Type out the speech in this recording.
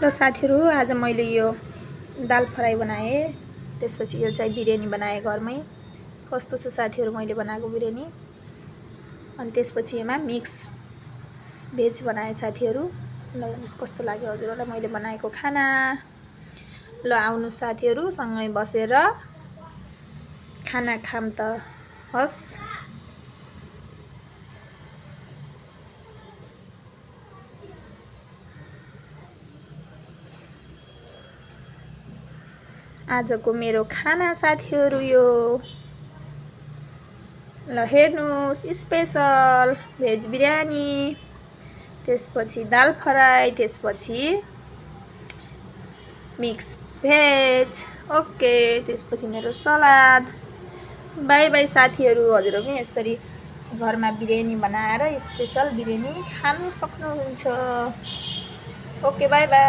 ल साथीहरु, आज मैले यो दाल फ्राई बनाए, त्यसपछि यो चाहिँ बिरयानी बनाए घरमै। कस्तो छ साथीहरु मैले बनाएको बिरयानी। अनि त्यसपछि यसमा मिक्स भेज बनाए साथीहरु। ल हेर्नुस् कस्तो लाग्यो हजुरहरुलाई मैले बनाएको खाना। ल आउनु साथीहरु, सँगै बसेर खाना खाम त हस्। आजको मेरो खाना साथीहरु यो। ल हेर्नुस्, स्पेशल भेज बिरयानी, त्यसपछि दाल फ्राई, त्यसपछि मिक्स भेज, ओके, त्यसपछि मेरो सलाद। बाई बाई साथीहरु, हजुरहरु पनि यसरी घरमा बिरयानी बनाएर स्पेशल बिरयानी खानु सक्नुहुन्छ। Okay, by by.